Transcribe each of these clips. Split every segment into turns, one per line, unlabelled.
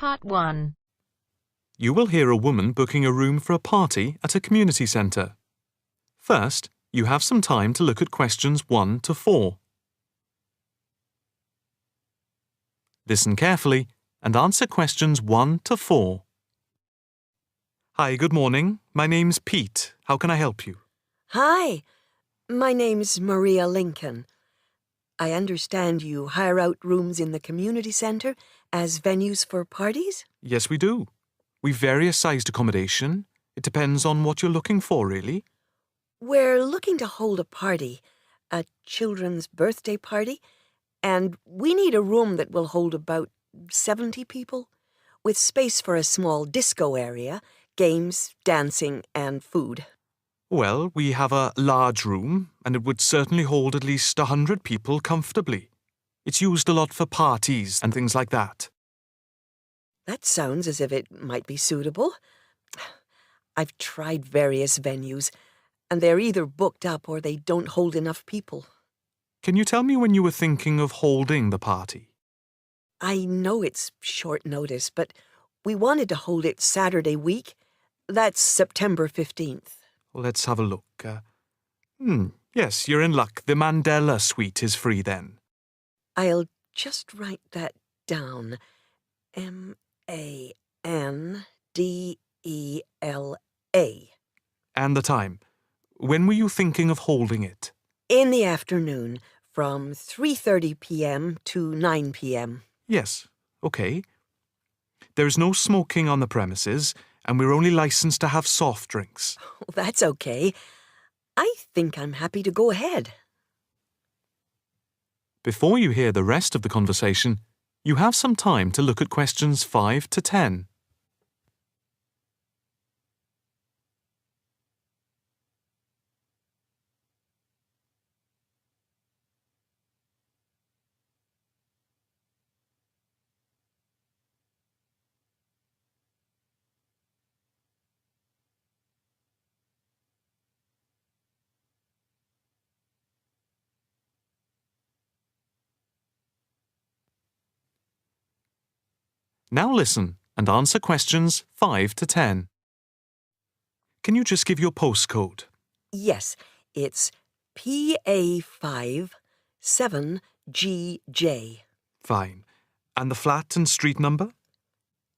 Part 1.
You will hear a woman booking a room for a party at a community centre. First, you have some time to look at questions 1 to 4. Listen carefully and answer questions 1 to 4. Hi, good morning. My name's Pete. How can I help you?
Hi, my name's Maria Lincoln. I understand you hire out rooms in the community centre as venues for parties?
Yes, we do. We've various sized accommodation. It depends on what you're looking for, really.
We're looking to hold a party, a children's birthday party, and we need a room that will hold about 70 people, with space for a small disco area, games, dancing, and food.
Well, we have a large room, and it would certainly hold at least 100 people comfortably. It's used a lot for parties and things like that.
That sounds as if it might be suitable. I've tried various venues, and they're either booked up or they don't hold enough people.
Can you tell me when you were thinking of holding the party?
I know it's short notice, but we wanted to hold it Saturday week. That's September 15th.
Let's have a look. Yes, you're in luck. The Mandela suite is free then.
I'll just write that down. Mandela.
And the time. When were you thinking of holding it?
In the afternoon, from 3:30 p.m. to 9 p.m.
Yes, okay. There's no smoking on the premises, and we're only licensed to have soft drinks.
That's okay. I think I'm happy to go ahead.
Before you hear the rest of the conversation, you have some time to look at questions 5 to 10. Now listen and answer questions 5 to 10. Can you just give your postcode?
Yes, it's PA5 7GJ.
Fine. And the flat and street number?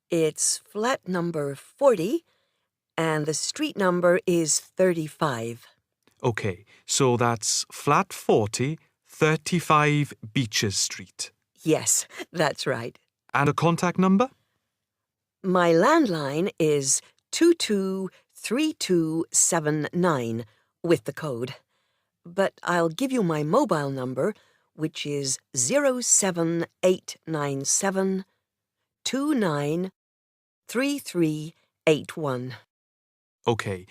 It's flat number 40, and the street number is 35.
Okay, so that's flat 40, 35 Beaches Street.
Yes, that's right.
And a contact number?
My landline is 223279 with the code. But I'll give you my mobile number, which is 07897 293381.
Okay,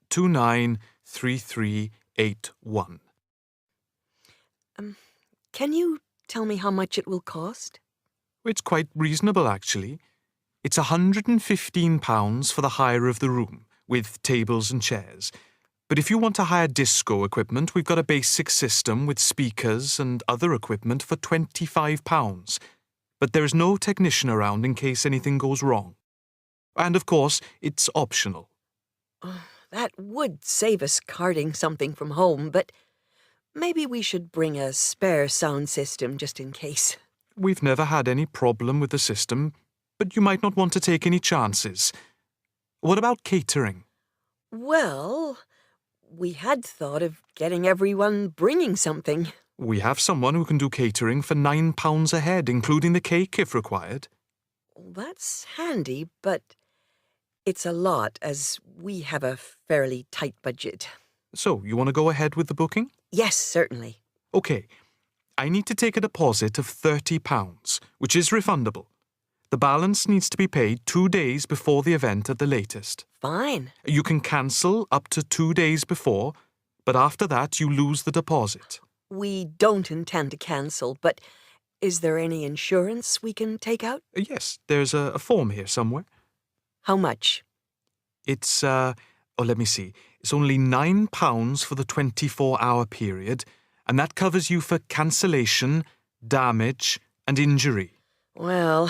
293381.
Can you tell me how much it will cost?
It's quite reasonable, actually. It's £115 for the hire of the room, with tables and chairs. But if you want to hire disco equipment, we've got a basic system with speakers and other equipment for £25. But there is no technician around in case anything goes wrong. And of course, it's optional.
That would save us carting something from home, but maybe we should bring a spare sound system just in case.
We've never had any problem with the system, but you might not want to take any chances. What about catering?
Well, we had thought of getting everyone bringing something.
We have someone who can do catering for £9 a head, including the cake if required.
That's handy, but it's a lot as we have a fairly tight budget.
So, you want to go ahead with the booking?
Yes, certainly.
Okay. I need to take a deposit of £30, which is refundable. The balance needs to be paid 2 days before the event at the latest.
Fine.
You can cancel up to 2 days before, but after that you lose the deposit.
We don't intend to cancel, but is there any insurance we can take out?
Yes, there's a form here somewhere.
How much?
It's, let me see. It's only £9 for the 24-hour period, and that covers you for cancellation, damage, and injury.
Well,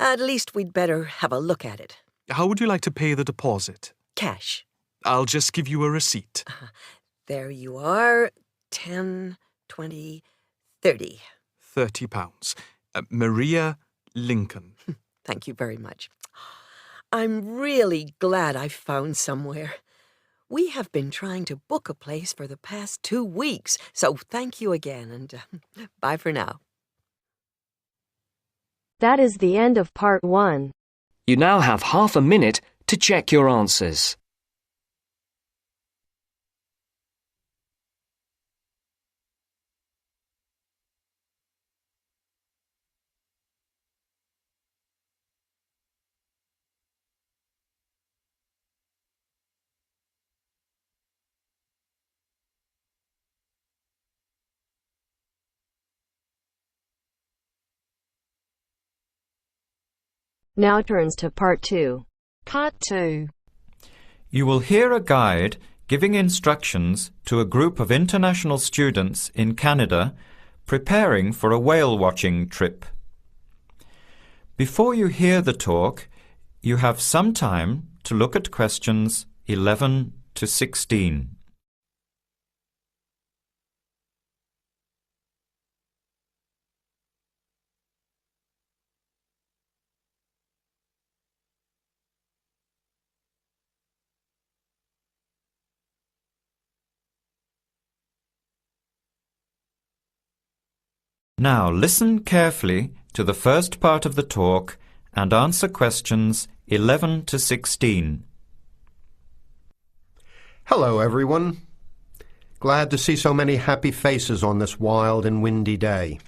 At least we'd better have a look at it.
How would you like to pay the deposit?
Cash.
I'll just give you a receipt.
There you are. 10, 20, 30.
£30. Maria Lincoln.
Thank you very much. I'm really glad I found somewhere. We have been trying to book a place for the past 2 weeks, so thank you again, and bye for now.
That is the end of part 1.
You now have half a minute to check your answers.
Now turns to part 2.
Part 2.
You will hear a guide giving instructions to a group of international students in Canada preparing for a whale watching trip. Before you hear the talk, you have some time to look at questions 11 to 16. Now listen carefully to the first part of the talk and answer questions 11 to 16.
Hello, everyone. Glad to see so many happy faces on this wild and windy day.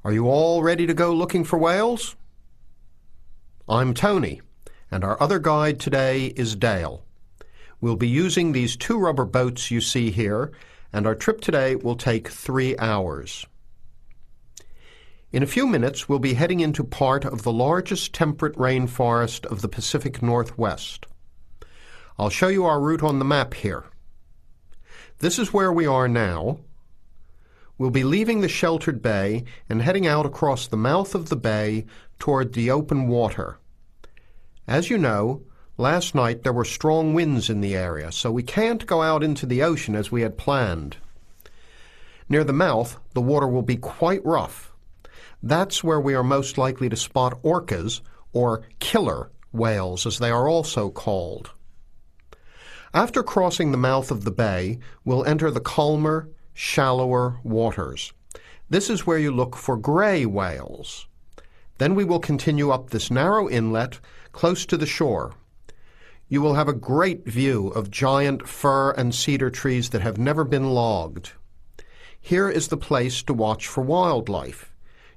Are you all ready to go looking for whales? I'm Tony, and our other guide today is Dale. We'll be using these 2 rubber boats you see here, and our trip today will take 3 hours. In a few minutes, we'll be heading into part of the largest temperate rainforest of the Pacific Northwest. I'll show you our route on the map here. This is where we are now. We'll be leaving the sheltered bay and heading out across the mouth of the bay toward the open water. As you know, last night there were strong winds in the area, so we can't go out into the ocean as we had planned. Near the mouth, the water will be quite rough. That's where we are most likely to spot orcas, or killer whales as they are also called. After crossing the mouth of the bay, we'll enter the calmer, shallower waters. This is where you look for gray whales. Then we will continue up this narrow inlet close to the shore. You will have a great view of giant fir and cedar trees that have never been logged. Here is the place to watch for wildlife.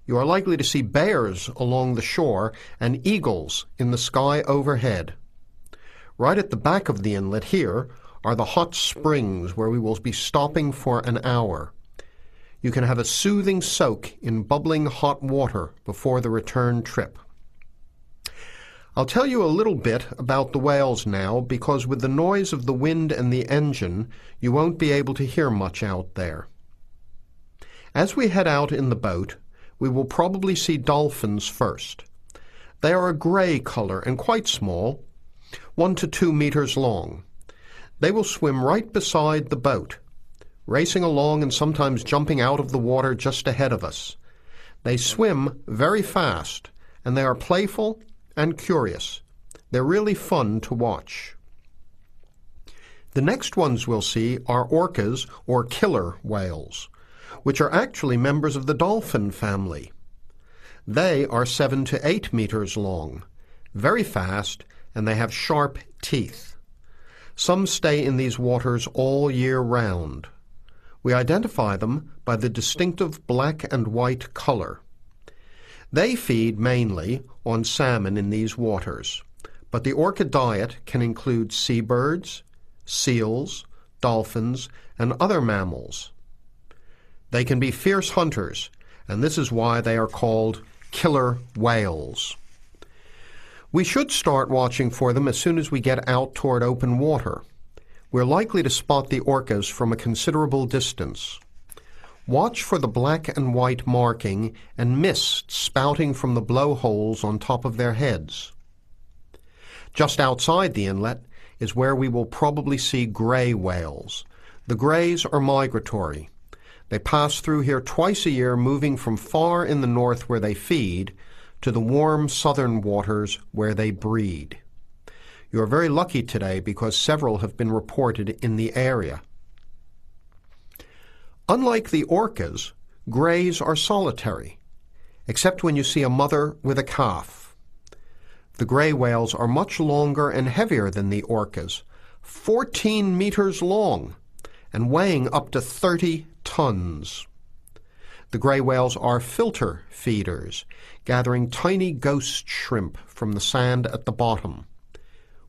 You are likely to see bears along the shore and eagles in the sky overhead. Right at the back of the inlet here are the hot springs where we will be stopping for an hour. You can have a soothing soak in bubbling hot water before the return trip. I'll tell you a little bit about the whales now, because with the noise of the wind and the engine, you won't be able to hear much out there. As we head out in the boat, we will probably see dolphins first. They are a gray color and quite small, 1 to 2 meters long. They will swim right beside the boat, racing along and sometimes jumping out of the water just ahead of us. They swim very fast, and they are playful and curious. They're really fun to watch. The next ones we'll see are orcas, or killer whales, which are actually members of the dolphin family. They are 7 to 8 meters long, very fast, and they have sharp teeth. Some stay in these waters all year round. We identify them by the distinctive black and white color. They feed mainly on salmon in these waters, but the orca diet can include seabirds, seals, dolphins, and other mammals. They can be fierce hunters, and this is why they are called killer whales. We should start watching for them as soon as we get out toward open water. We're likely to spot the orcas from a considerable distance. Watch for the black and white marking and mist spouting from the blowholes on top of their heads. Just outside the inlet is where we will probably see gray whales. The grays are migratory. They pass through here twice a year, moving from far in the north where they feed to the warm southern waters where they breed. You are very lucky today because several have been reported in the area. Unlike the orcas, grays are solitary, except when you see a mother with a calf. The gray whales are much longer and heavier than the orcas, 14 meters long and weighing up to 30 tons. The gray whales are filter feeders, gathering tiny ghost shrimp from the sand at the bottom.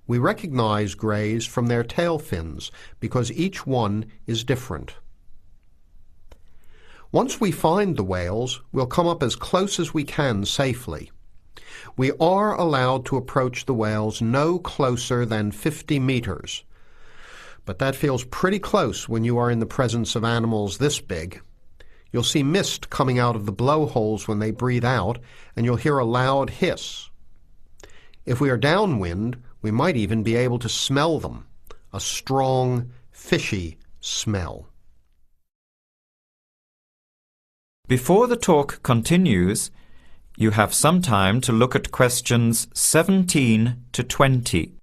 We recognize grays from their tail fins because each one is different. Once we find the whales, we'll come up as close as we can safely. We are allowed to approach the whales no closer than 50 meters, but that feels pretty close when you are in the presence of animals this big. You'll see mist coming out of the blowholes when they breathe out, and you'll hear a loud hiss. If we are downwind, we might even be able to smell them, a strong, fishy smell.
Before the talk continues, you have some time to look at questions 17 to 20.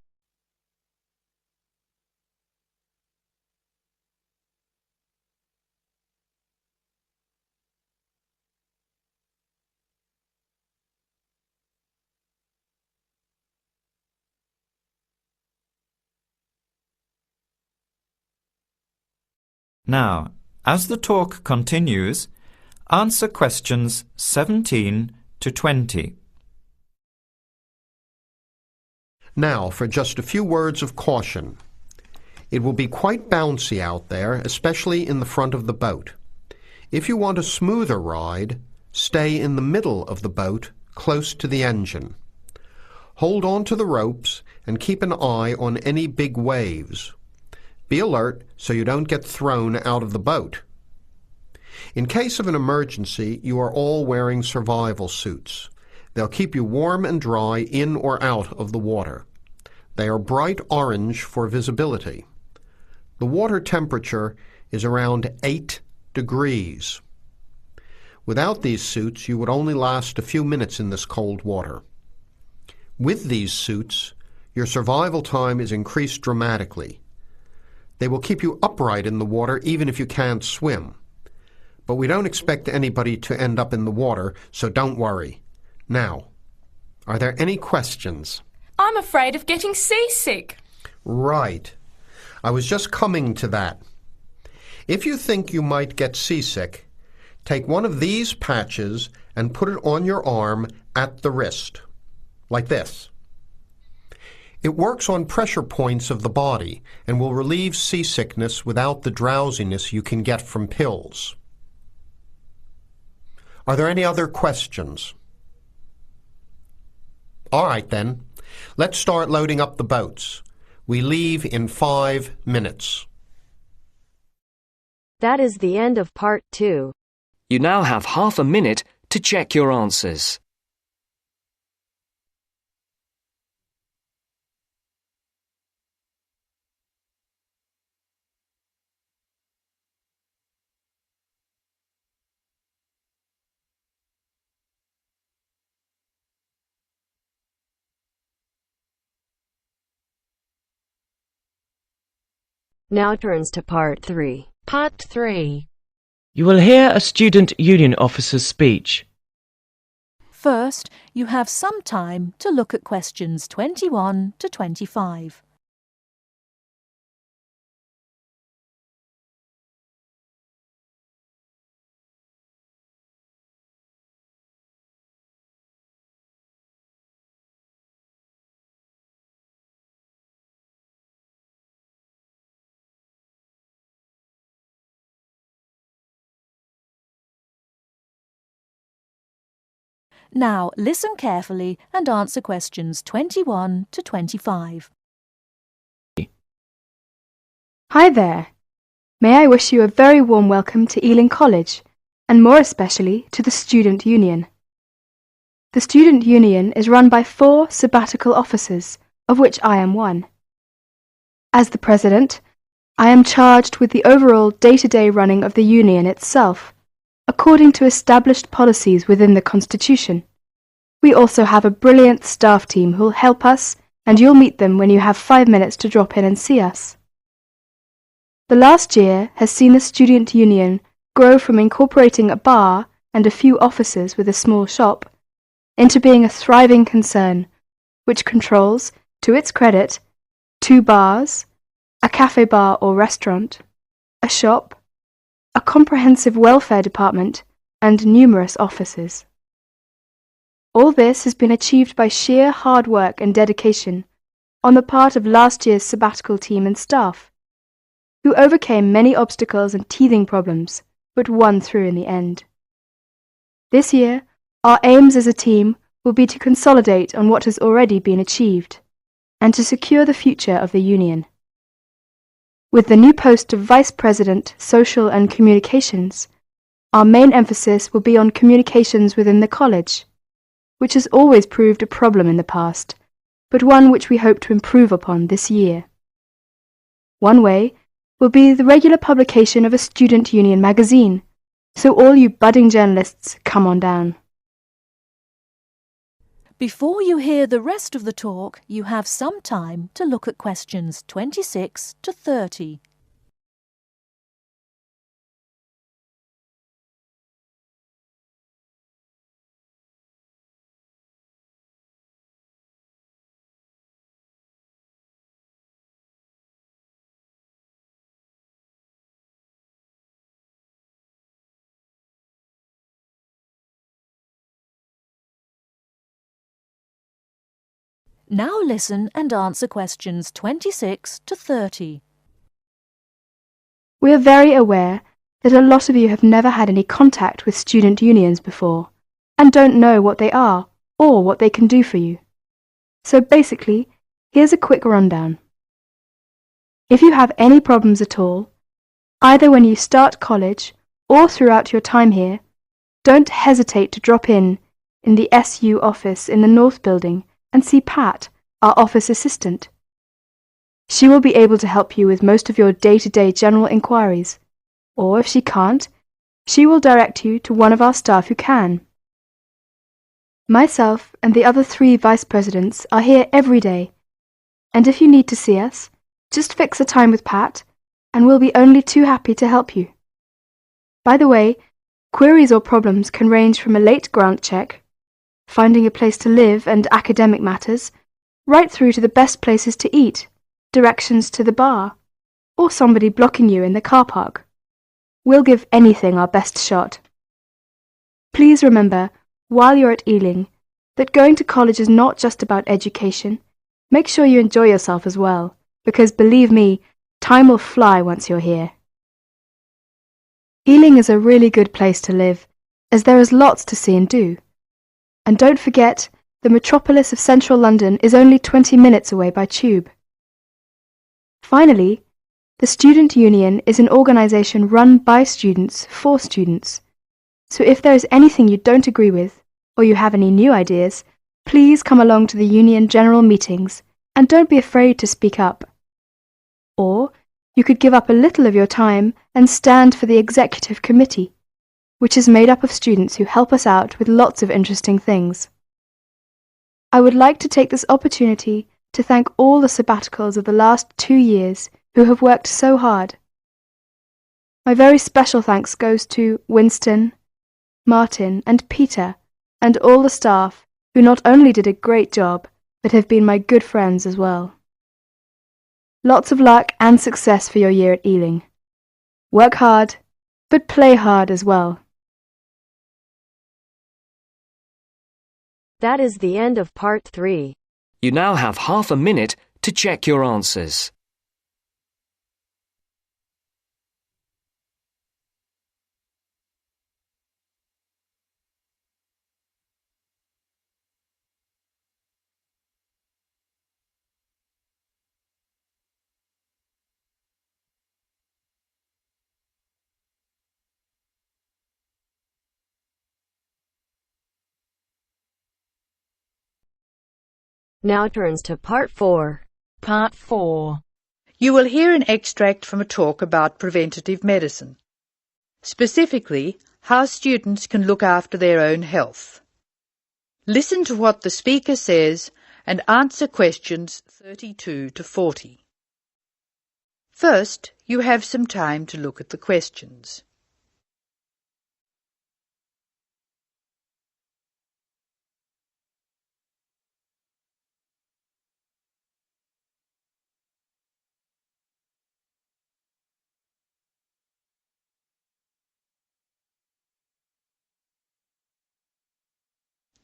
Now, as the talk continues, answer questions 17 to 20.
Now, for just a few words of caution. It will be quite bouncy out there, especially in the front of the boat. If you want a smoother ride, stay in the middle of the boat, close to the engine. Hold on to the ropes and keep an eye on any big waves. Be alert so you don't get thrown out of the boat. In case of an emergency, you are all wearing survival suits. They'll keep you warm and dry in or out of the water. They are bright orange for visibility. The water temperature is around 8 degrees. Without these suits, you would only last a few minutes in this cold water. With these suits, your survival time is increased dramatically. They will keep you upright in the water even if you can't swim. But we don't expect anybody to end up in the water, so don't worry. Now, are there any questions?
I'm afraid of getting seasick.
Right. I was just coming to that. If you think you might get seasick, take one of these patches and put it on your arm at the wrist, like this. It works on pressure points of the body and will relieve seasickness without the drowsiness you can get from pills. Are there any other questions? All right then, let's start loading up the boats. We leave in 5 minutes.
That is the end of part 2.
You now have half a minute to check your answers.
Now turns to part 3.
Part 3. You will hear a student union officer's speech.
First, you have some time to look at questions 21 to 25. Now, listen carefully and answer questions 21 to 25.
Hi there. May I wish you a very warm welcome to Ealing College, and more especially to the Student Union. The Student Union is run by 4 sabbatical officers, of which I am one. As the President, I am charged with the overall day-to-day running of the Union itself, according to established policies within the Constitution. We also have a brilliant staff team who'll help us, and you'll meet them when you have 5 minutes to drop in and see us. The last year has seen the Student Union grow from incorporating a bar and a few offices with a small shop into being a thriving concern, which controls, to its credit, 2 bars, a cafe bar or restaurant, a shop, a comprehensive welfare department, and numerous offices. All this has been achieved by sheer hard work and dedication on the part of last year's sabbatical team and staff, who overcame many obstacles and teething problems, but won through in the end. This year, our aims as a team will be to consolidate on what has already been achieved, and to secure the future of the Union. With the new post of Vice President, Social and Communications, our main emphasis will be on communications within the college, which has always proved a problem in the past, but one which we hope to improve upon this year. One way will be the regular publication of a Student Union magazine, so all you budding journalists, come on down.
Before you hear the rest of the talk, you have some time to look at questions 26 to 30. Now listen and answer questions 26 to 30.
We are very aware that a lot of you have never had any contact with student unions before, and don't know what they are or what they can do for you. So basically, here's a quick rundown. If you have any problems at all, either when you start college or throughout your time here, don't hesitate to drop in the SU office in the North Building and see Pat, our office assistant. She will be able to help you with most of your day-to-day general inquiries, or if she can't, she will direct you to one of our staff who can. Myself and the other 3 vice presidents are here every day, and if you need to see us, just fix a time with Pat, and we'll be only too happy to help you. By the way, queries or problems can range from a late grant check, finding a place to live and academic matters, right through to the best places to eat, directions to the bar, or somebody blocking you in the car park. We'll give anything our best shot. Please remember, while you're at Ealing, that going to college is not just about education. Make sure you enjoy yourself as well, because believe me, time will fly once you're here. Ealing is a really good place to live, as there is lots to see and do. And don't forget, the metropolis of central London is only 20 minutes away by tube. Finally, the Student Union is an organisation run by students for students. So if there is anything you don't agree with, or you have any new ideas, please come along to the Union General Meetings and don't be afraid to speak up. Or you could give up a little of your time and stand for the Executive Committee, which is made up of students who help us out with lots of interesting things. I would like to take this opportunity to thank all the sabbaticals of the last 2 years who have worked so hard. My very special thanks goes to Winston, Martin and Peter and all the staff who not only did a great job but have been my good friends as well. Lots of luck and success for your year at Ealing. Work hard, but play hard as well.
That is the end of part 3.
You now have half a minute to check your answers.
Now turns to Part 4.
Part 4.
You will hear an extract from a talk about preventative medicine, specifically how students can look after their own health. Listen to what the speaker says and answer questions 32 to 40. First, you have some time to look at the questions.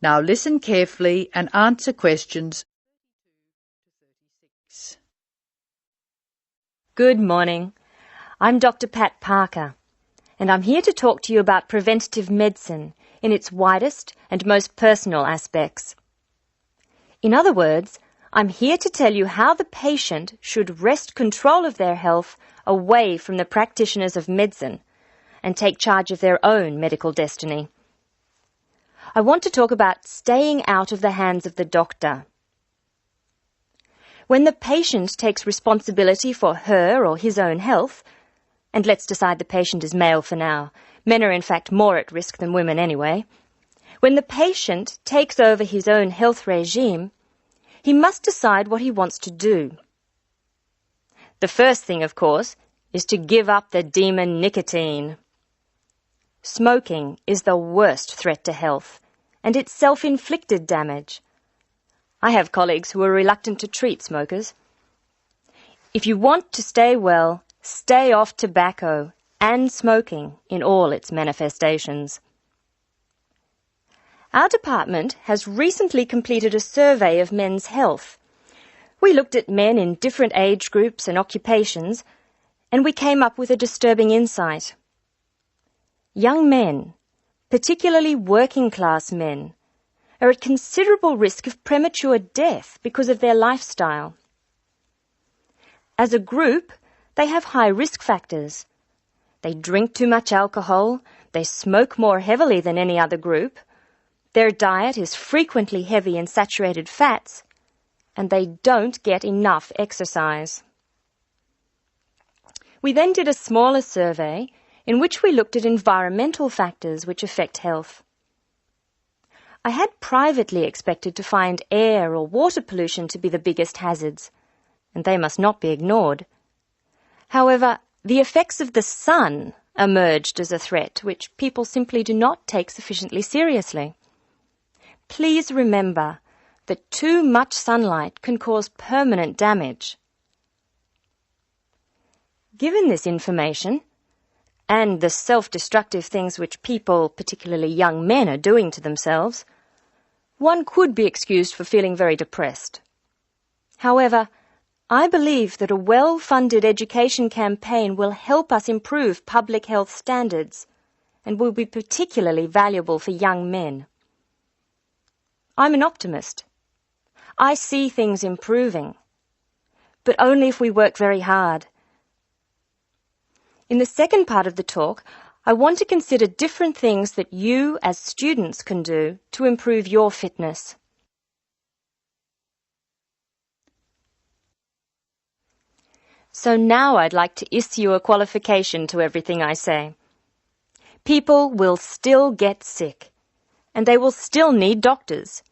Now listen carefully and answer questions 36.
Good morning. I'm Dr. Pat Parker, and I'm here to talk to you about preventative medicine in its widest and most personal aspects. In other words, I'm here to tell you how the patient should wrest control of their health away from the practitioners of medicine and take charge of their own medical destiny. I want to talk about staying out of the hands of the doctor. When the patient takes responsibility for her or his own health, and let's decide the patient is male for now, men are in fact more at risk than women anyway, when the patient takes over his own health regime, he must decide what he wants to do. The first thing, of course, is to give up the demon nicotine. Smoking is the worst threat to health, and it's self-inflicted damage. I have colleagues who are reluctant to treat smokers. If you want to stay well, stay off tobacco and smoking in all its manifestations. Our department has recently completed a survey of men's health. We looked at men in different age groups and occupations, and we came up with a disturbing insight. Young men, particularly working-class men, are at considerable risk of premature death because of their lifestyle. As a group, they have high risk factors. They drink too much alcohol, they smoke more heavily than any other group, their diet is frequently heavy in saturated fats, and they don't get enough exercise. We then did a smaller survey in which we looked at environmental factors which affect health. I had privately expected to find air or water pollution to be the biggest hazards, and they must not be ignored. However, the effects of the sun emerged as a threat which people simply do not take sufficiently seriously. Please remember that too much sunlight can cause permanent damage. Given this information, and the self-destructive things which people, particularly young men, are doing to themselves, one could be excused for feeling very depressed. However, I believe that a well-funded education campaign will help us improve public health standards and will be particularly valuable for young men. I'm an optimist. I see things improving, but only if we work very hard. In the second part of the talk, I want to consider different things that you as students can do to improve your fitness. So now I'd like to issue a qualification to everything I say. People will still get sick, and they will still need doctors.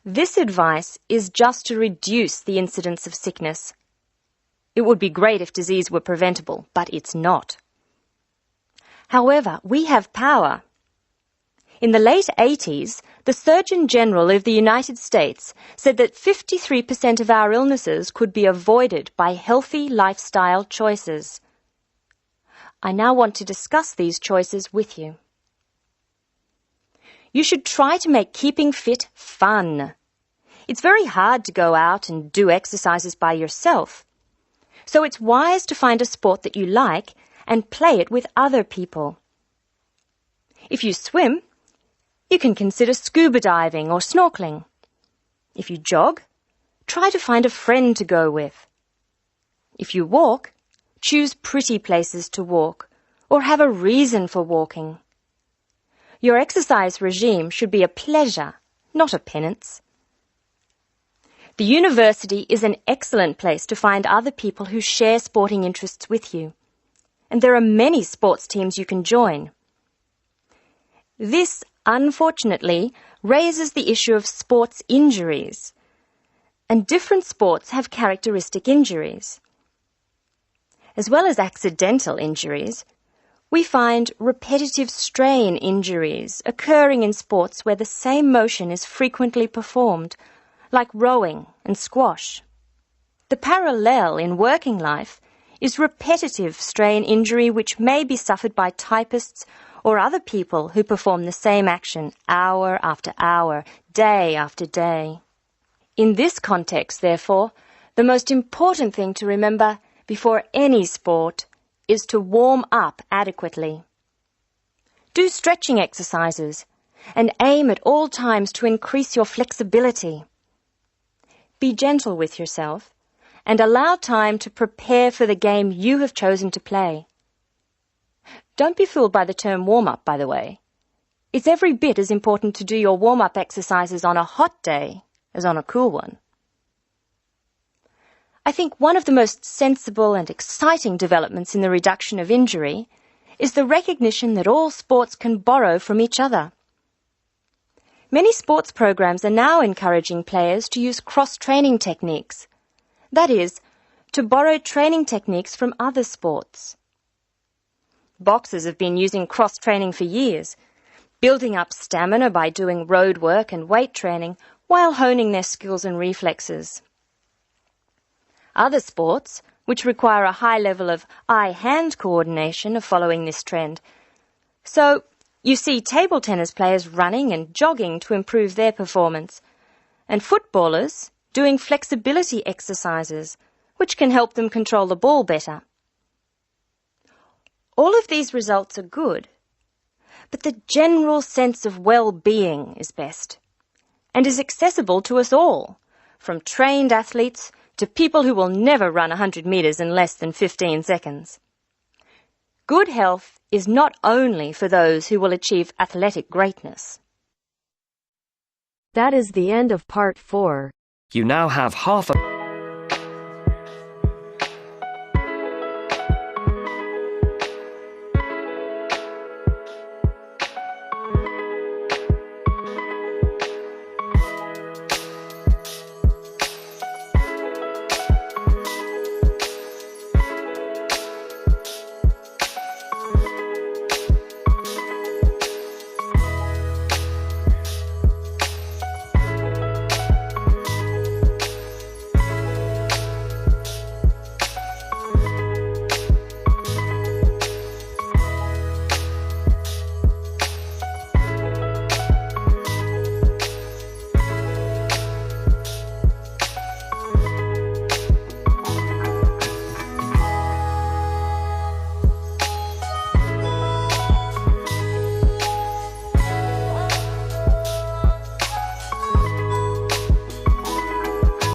This advice is just to reduce the incidence of sickness. It would be great if disease were preventable, but it's not. However, we have power. In the late 80s, the Surgeon General of the United States said that 53% of our illnesses could be avoided by healthy lifestyle choices. I now want to discuss these choices with you. You should try to make keeping fit fun. It's very hard to go out and do exercises by yourself. So it's wise to find a sport that you like and play it with other people. If you swim, you can consider scuba diving or snorkeling. If you jog, try to find a friend to go with. If you walk, choose pretty places to walk or have a reason for walking. Your exercise regime should be a pleasure, not a penance. The university is an excellent place to find other people who share sporting interests with you. And there are many sports teams you can join. This, unfortunately, raises the issue of sports injuries. And different sports have characteristic injuries. As well as accidental injuries, we find repetitive strain injuries occurring in sports where the same motion is frequently performed, like rowing and squash. The parallel in working life is repetitive strain injury which may be suffered by typists or other people who perform the same action hour after hour, day after day. In this context, therefore, the most important thing to remember before any sport is to warm up adequately. Do stretching exercises and aim at all times to increase your flexibility. Be gentle with yourself and allow time to prepare for the game you have chosen to play. Don't be fooled by the term warm-up, by the way. It's every bit as important to do your warm-up exercises on a hot day as on a cool one. I think one of the most sensible and exciting developments in the reduction of injury is the recognition that all sports can borrow from each other. Many sports programs are now encouraging players to use cross-training techniques. That is, to borrow training techniques from other sports. Boxers have been using cross-training for years, building up stamina by doing road work and weight training while honing their skills and reflexes. Other sports, which require a high level of eye-hand coordination, are following this trend. So, you see table tennis players running and jogging to improve their performance, and footballers doing flexibility exercises, which can help them control the ball better. All of these results are good, but the general sense of well-being is best, and is accessible to us all, from trained athletes to people who will never run 100 metres in less than 15 seconds. Good health is not only for those who will achieve athletic greatness.
That is the end of part 4.
You now have half a...